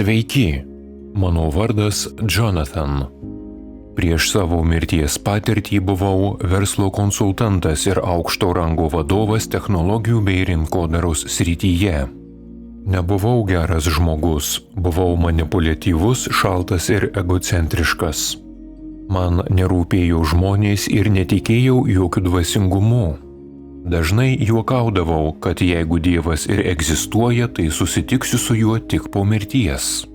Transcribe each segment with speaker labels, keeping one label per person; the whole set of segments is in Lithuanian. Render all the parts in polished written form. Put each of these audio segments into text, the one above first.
Speaker 1: Sveiki, mano vardas Jonathan. Prieš savo mirties patirtį buvau verslo konsultantas ir aukšto rango vadovas technologijų bei rinkodaros srityje. Nebuvau geras žmogus, buvau manipuliatyvus, šaltas ir egocentriškas. Man nerūpėjo žmonės ir netikėjau jokių dvasingumu. Dažnai juokaudavau, kad jeigu Dievas ir egzistuoja, tai susitiksiu su juo tik po mirties.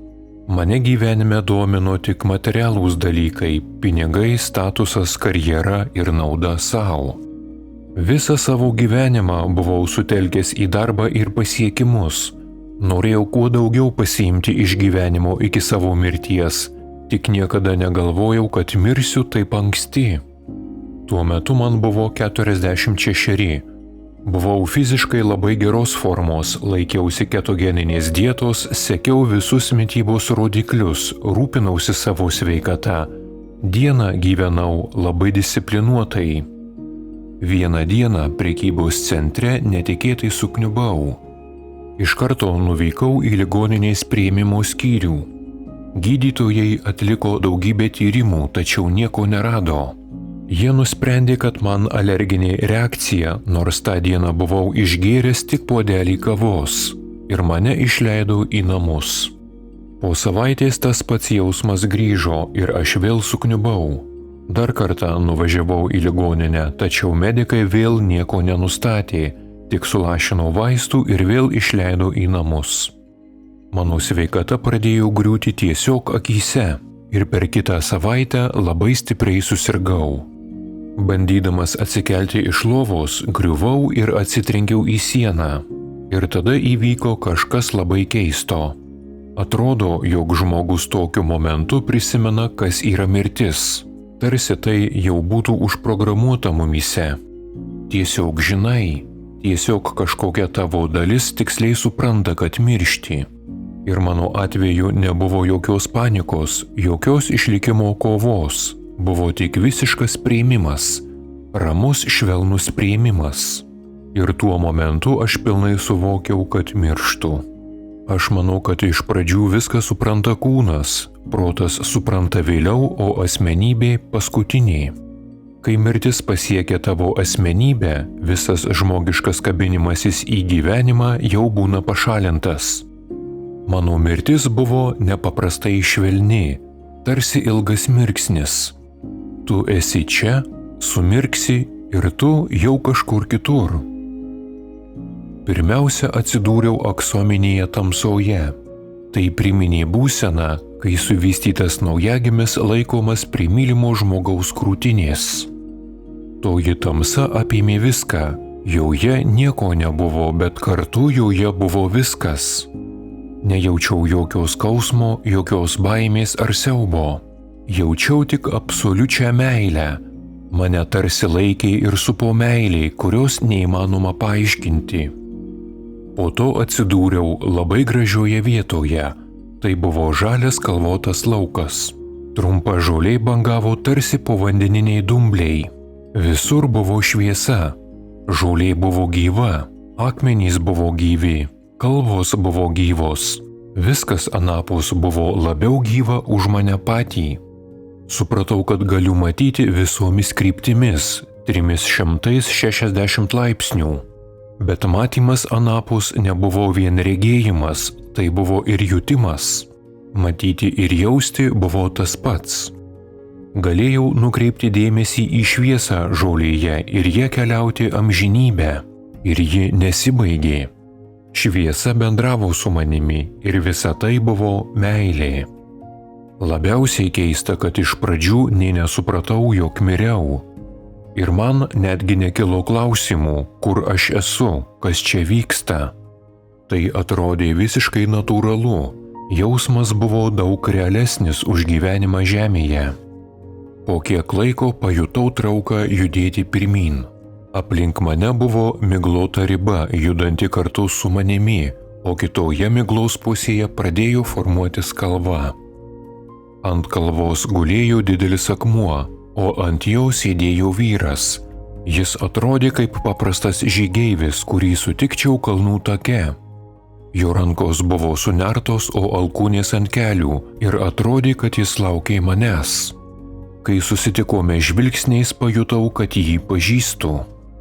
Speaker 1: Mane gyvenime domino tik materialūs dalykai – pinigai, statusas, karjera ir nauda savo. Visą savo gyvenimą buvau sutelkęs į darbą ir pasiekimus. Norėjau kuo daugiau pasiimti iš gyvenimo iki savo mirties, tik niekada negalvojau, kad mirsiu taip anksti. Tuo metu man buvo 46. Buvau fiziškai labai geros formos, laikiausi ketogeninės dietos, sekiau visus mitybos rodiklius, rūpinausi savo sveikata. Dieną gyvenau labai disciplinuotai. Vieną dieną prekybos centre netikėtai sukniubau. Iš karto nuvykau į ligoninės priėmimo skyrių. Gydytojai atliko daugybę tyrimų, tačiau nieko nerado. Jie nusprendė, kad man alerginė reakcija, nors tą dieną buvau išgėręs tik puodelį kavos, ir mane išleido į namus. Po savaitės tas pats jausmas grįžo ir aš vėl sukniubau. Dar kartą nuvažiavau į ligoninę, tačiau medikai vėl nieko nenustatė, tik sulašino vaistų ir vėl išleido į namus. Mano sveikata pradėjo griūti tiesiog akyse ir per kitą savaitę labai stipriai susirgau. Bandydamas atsikelti iš lovos, griuvau ir atsitrenkiau į sieną. Ir tada įvyko kažkas labai keisto. Atrodo, jog žmogus tokiu momentu prisimena, kas yra mirtis. Tarsi tai jau būtų užprogramuota mumyse. Tiesiog žinai, tiesiog kažkokia tavo dalis tiksliai supranta, kad miršti. Ir mano atveju nebuvo jokios panikos, jokios išlikimo kovos. Buvo tik visiškas priėmimas, ramus švelnus priėmimas. Ir tuo momentu aš pilnai suvokiau, kad mirštu. Aš manau, kad iš pradžių viską supranta kūnas, protas supranta vėliau, o asmenybė paskutinė. Kai mirtis pasiekia tavo asmenybę, visas žmogiškas kabinimasis į gyvenimą jau būna pašalintas. Mano mirtis buvo nepaprastai švelni, tarsi ilgas mirksnis. Tu esi čia, sumirksi ir tu jau kažkur kitur. Pirmiausia atsidūriau aksominėje tamsoje. Tai priminė būseną, kai suvystytas naujagimis laikomas prie mylimo žmogaus krūtinės. Toji tamsa apėmė viską, joje nieko nebuvo, bet kartu joje buvo viskas. Nejaučiau jokios skausmo, jokios baimės ar siaubo. Jaučiau tik absoliučią meilę. Mane tarsi laikė ir supo meilė, kurios neįmanoma paaiškinti. Po to atsidūriau labai gražioje vietoje. Tai buvo žalias kalvotas laukas. Trumpa žolė bangavo tarsi povandeniniai dumbliai. Visur buvo šviesa. Žolė buvo gyva, akmenys buvo gyvi. Kalvos buvo gyvos. Viskas anapus buvo labiau gyva už mane patį. Supratau, kad galiu matyti visomis kryptimis, 360 laipsnių. Bet matymas anapus nebuvo vien regėjimas, tai buvo ir jutimas. Matyti ir jausti buvo tas pats. Galėjau nukreipti dėmesį į šviesą žolėje ir ją keliauti amžinybę. Ir ji nesibaigė. Šviesa bendravo su manimi ir visa tai buvo meilė. Labiausiai keista, kad iš pradžių nė nesupratau, jog miriau. Ir man netgi nekilo klausimų, kur aš esu, kas čia vyksta. Tai atrodė visiškai natūralu. Jausmas buvo daug realesnis už gyvenimą žemėje. Po kiek laiko pajutau trauką judėti pirmyn. Aplink mane buvo miglota riba, judanti kartu su manimi, o kitoje miglos pusėje pradėjo formuotis kalva. Ant kalvos gulėjo didelis akmuo, o ant jo sėdėjo vyras. Jis atrodė kaip paprastas žygeivis, kurį sutikčiau kalnų take. Jo rankos buvo sunertos, o alkūnės ant kelių ir atrodė, kad jis laukė manęs. Kai susitikome žvilgsniais, pajutau, kad jį pažįstu,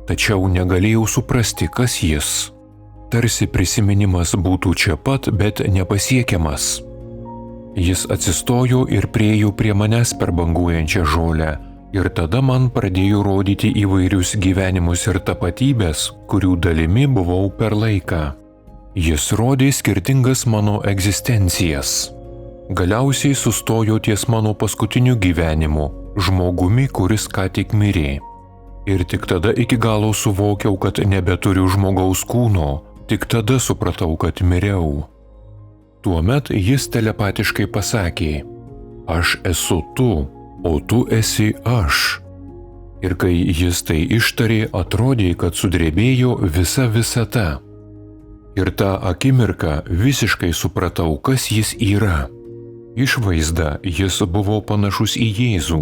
Speaker 1: tačiau negalėjau suprasti, kas jis. Tarsi prisiminimas būtų čia pat, bet nepasiekiamas. Jis atsistojo ir priėjo prie manęs per banguojančią žolę ir tada man pradėjo rodyti įvairius gyvenimus ir tapatybės, kurių dalimi buvau per laiką. Jis rodė skirtingas mano egzistencijas. Galiausiai sustojo ties mano paskutiniu gyvenimu, žmogumi, kuris ką tik mirė. Ir tik tada iki galo suvokiau, kad nebeturiu žmogaus kūno, tik tada supratau, kad miriau. Tuomet jis telepatiškai pasakė: aš esu tu, o tu esi aš. Ir kai jis tai ištarė, atrodė, kad sudrebėjo visa visata. Ir tą akimirką visiškai supratau, kas jis yra. Išvaizda jis buvo panašus į Jėzų,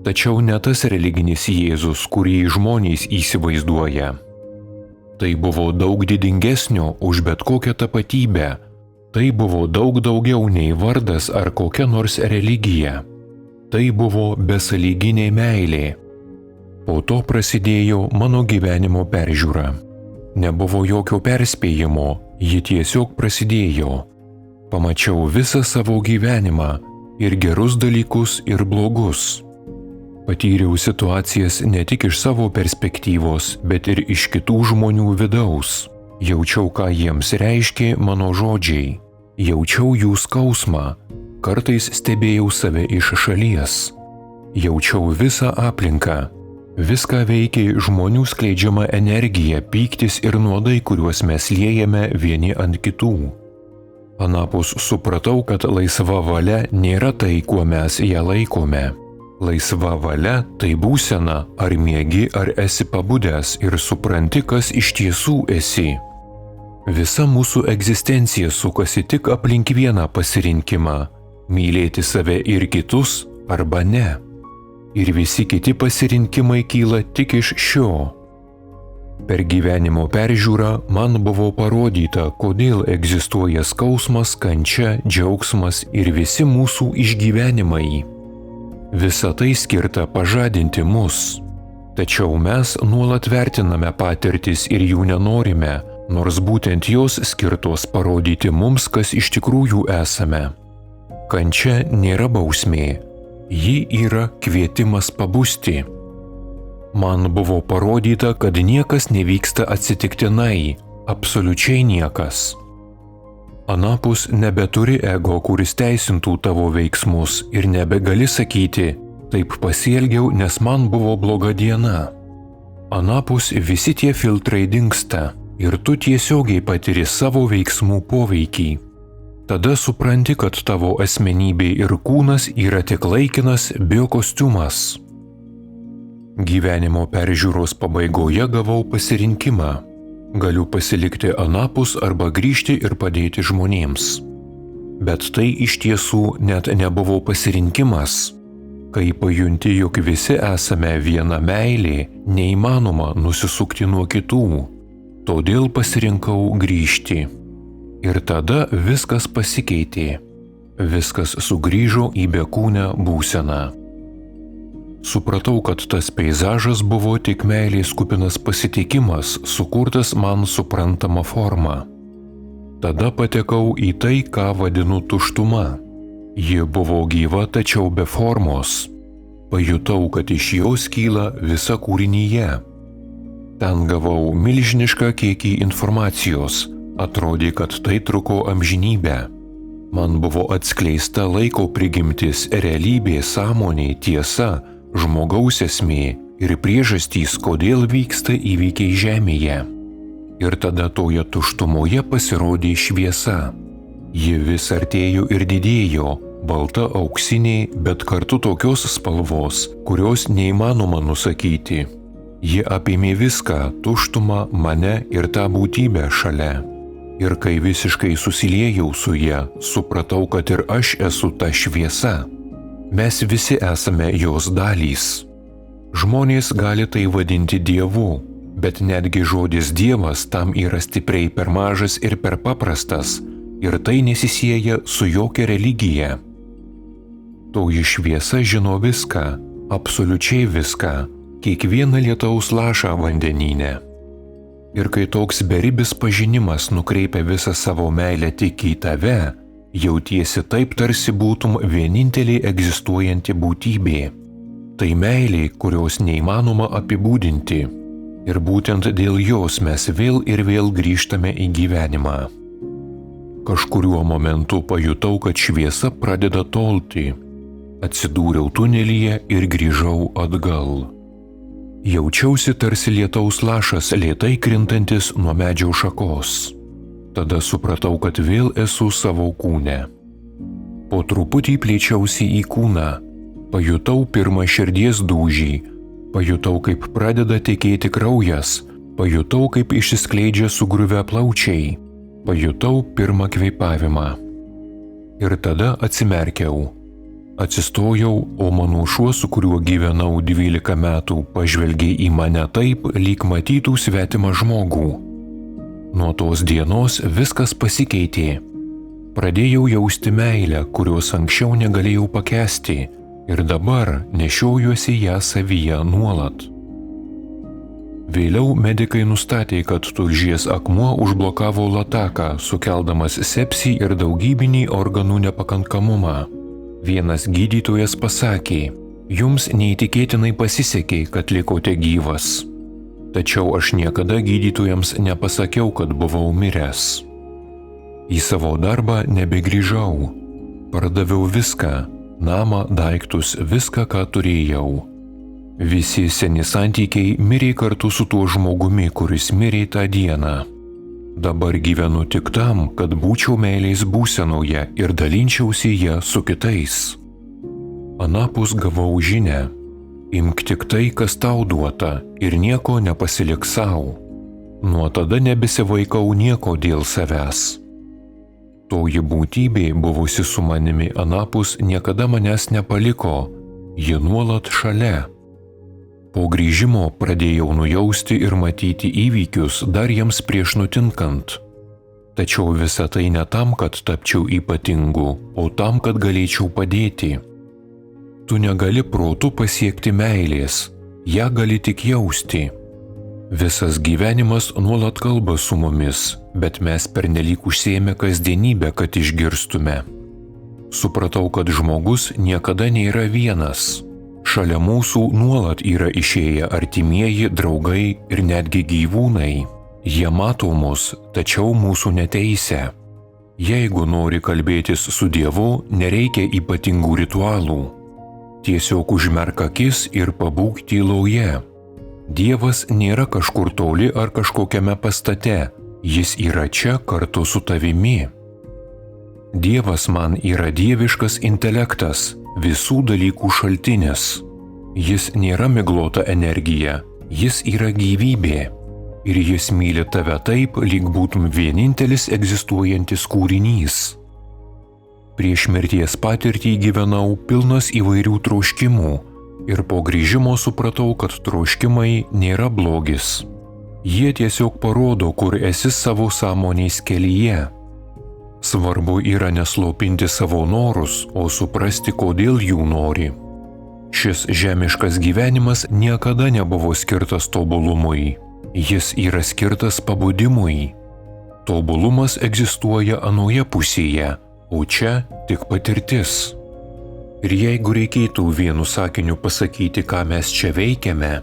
Speaker 1: tačiau ne tas religinis Jėzus, kurį žmonės įsivaizduoja. Tai buvo daug didingesnio už bet kokią tapatybę. Tai buvo daug daugiau nei vardas ar kokia nors religija. Tai buvo besąlyginė meilė. Po to prasidėjo mano gyvenimo peržiūra. Nebuvo jokio perspėjimo, ji tiesiog prasidėjo. Pamačiau visą savo gyvenimą, ir gerus dalykus, ir blogus. Patyriau situacijas ne tik iš savo perspektyvos, bet ir iš kitų žmonių vidaus. Jaučiau, ką jiems reiškė mano žodžiai. Jaučiau jų skausmą. Kartais stebėjau save iš šalies. Jaučiau visą aplinką. Viską veikė žmonių skleidžiama energija, pyktis ir nuodai, kuriuos mes liejame vieni ant kitų. Anapus supratau, kad laisva valia nėra tai, kuo mes ją laikome. Laisva valia tai būsena, ar miegi, ar esi pabudęs ir supranti, kas iš tiesų esi. Visa mūsų egzistencija sukasi tik aplink vieną pasirinkimą – mylėti save ir kitus arba ne. Ir visi kiti pasirinkimai kyla tik iš šio. Per gyvenimo peržiūrą man buvo parodyta, kodėl egzistuoja skausmas, kančia, džiaugsmas ir visi mūsų išgyvenimai. Visa tai skirta pažadinti mus. Tačiau mes nuolat vertiname patirtis ir jų nenorime, nors būtent jos skirtos parodyti mums, kas iš tikrųjų esame. Kančia nėra bausmė, ji yra kvietimas pabusti. Man buvo parodyta, kad niekas nevyksta atsitiktinai, absoliučiai niekas. Anapus nebeturi ego, kuris teisintų tavo veiksmus ir nebegali sakyti, taip pasielgiau, nes man buvo bloga diena. Anapus visi tie filtrai dingsta. Ir tu tiesiogiai patiri savo veiksmų poveikį. Tada supranti, kad tavo asmenybė ir kūnas yra tik laikinas biokostiumas. Gyvenimo peržiūros pabaigoje gavau pasirinkimą. Galiu pasilikti anapus arba grįžti ir padėti žmonėms. Bet tai iš tiesų net nebuvo pasirinkimas. Kai pajunti, jog visi esame viena meilė, neįmanoma nusisukti nuo kitų. Todėl pasirinkau grįžti. Ir tada viskas pasikeitė. Viskas sugrįžo į bekūnę būseną. Supratau, kad tas peizažas buvo tik meilės kupinas pasitikimas, sukurtas man suprantama forma. Tada patekau į tai, ką vadinu tuštuma. Ji buvo gyva, tačiau be formos. Pajutau, kad iš jos kyla visa kūrinyje. Ten gavau milžinišką kiekį informacijos, atrodė, kad tai truko amžinybę. Man buvo atskleista laiko prigimtis, realybė, sąmonė, tiesa, žmogaus esmė ir priežastys, kodėl vyksta įvykiai žemėje. Ir tada toje tuštumoje pasirodė šviesa. Ji vis artėjo ir didėjo, balta auksinė, bet kartu tokios spalvos, kurios neįmanoma nusakyti. Ji apėmė viską, tuštumą, mane ir tą būtybę šalia. Ir kai visiškai susiliejau su ja, supratau, kad ir aš esu ta šviesa. Mes visi esame jos dalys. Žmonės gali tai vadinti Dievu, Bet netgi žodis Dievas tam yra stipriai per mažas ir per paprastas, ir tai nesisieja su jokia religija. Toji šviesa žino viską, absoliučiai viską, kiekvieną lietaus lašą vandenyne. Ir kai toks beribis pažinimas nukreipia visą savo meilę tik į tave, jautiesi taip, tarsi būtum vienintelė egzistuojanti būtybė. Tai meilė, kurios neįmanoma apibūdinti. Ir būtent dėl jos mes vėl ir vėl grįžtame į gyvenimą. Kažkuriuo momentu pajutau, kad šviesa pradeda tolti. Atsidūriau tunelyje ir grįžau atgal. Jaučiausi tarsi lietaus lašas lėtai krintantis nuo medžio šakos. Tada supratau, kad vėl esu savo kūne. Po truputį plėčiausi į kūną. Pajutau pirmą širdies dūžį. Pajutau, kaip pradeda tekėti kraujas. Pajutau, kaip išsiskleidžia sugriuvę plaučiai. Pajutau pirmą kvėpavimą. Ir tada atsimerkiau. Atsistojau, o mano šuo, su kuriuo gyvenau 12 metų, pažvelgė į mane taip, lyg matytų svetimą žmogų. Nuo tos dienos viskas pasikeitė. Pradėjau jausti meilę, kurios anksčiau negalėjau pakęsti, ir dabar nešiojuosi ją savyje nuolat. Vėliau medikai nustatė, kad tulžies akmuo užblokavo lataką, sukeldamas sepsį ir daugybinį organų nepakankamumą. Vienas gydytojas pasakė, jums neįtikėtinai pasisekė, kad likote gyvas. Tačiau aš niekada gydytojams nepasakiau, kad buvau miręs. Į savo darbą nebegrįžau. Pardaviau viską, namą, daiktus, viską, ką turėjau. Visi seni santykiai mirė kartu su tuo žmogumi, kuris mirė tą dieną. Dabar gyvenu tik tam, kad būčiau meilės būsenoje ir dalinčiausi ją su kitais. Anapus gavau žinią. Imk tik tai, kas tau duota, ir nieko nepasilik sau. Nuo tada nebesivaikau nieko dėl savęs. Toji būtybė, buvusi su manimi anapus, niekada manęs nepaliko, ji nuolat šalia. Po grįžimo pradėjau nujausti ir matyti įvykius dar jiems prieš nutinkant. Tačiau visa tai ne tam, kad tapčiau ypatingu, o tam, kad galėčiau padėti. Tu negali protu pasiekti meilės, ją gali tik jausti. Visas gyvenimas nuolat kalba su mumis, bet mes pernelyg užsiėmę kasdienybę, kad išgirstume. Supratau, kad žmogus niekada nėra vienas. Šalia mūsų nuolat yra išėję artimieji, draugai ir netgi gyvūnai. Jie mato mus, tačiau mūsų neteisia. Jeigu nori kalbėtis su Dievu, nereikia ypatingų ritualų. Tiesiog užmerk akis ir pabūk tyloje. Dievas nėra kažkur toli ar kažkokiame pastate, jis yra čia kartu su tavimi. Dievas man yra dieviškas intelektas, visų dalykų šaltinis. Jis nėra miglota energija, jis yra gyvybė. Ir jis myli tave taip, lyg būtum vienintelis egzistuojantis kūrinys. Prieš mirties patirtį gyvenau pilnas įvairių troškimų ir po grįžimo supratau, kad troškimai nėra blogis. Jie tiesiog parodo, kur esi savo sąmonės kelyje. Svarbu yra neslopinti savo norus, o suprasti, kodėl jų nori. Šis žemiškas gyvenimas niekada nebuvo skirtas tobulumui. Jis yra skirtas pabudimui. Tobulumas egzistuoja anoje pusėje, o čia tik patirtis. Ir jeigu reikėtų vienu sakiniu pasakyti, ką mes čia veikiame,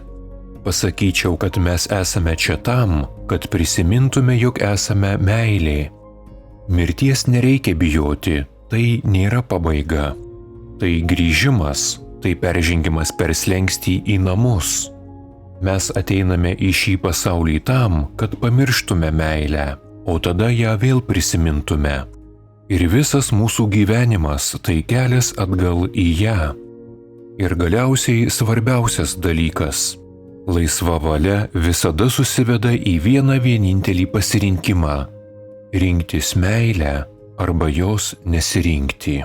Speaker 1: pasakyčiau, kad mes esame čia tam, kad prisimintume, jog esame meilė. Mirties nereikia bijoti, tai nėra pabaiga. Tai grįžimas, tai peržengimas per slenkstį į namus. Mes ateiname į šį pasaulį tam, kad pamirštume meilę, o tada ją vėl prisimintume. Ir visas mūsų gyvenimas tai kelias atgal į ją. Ir galiausiai svarbiausias dalykas. Laisva valia visada susiveda į vieną vienintelį pasirinkimą – rinktis meilę arba jos nesirinkti.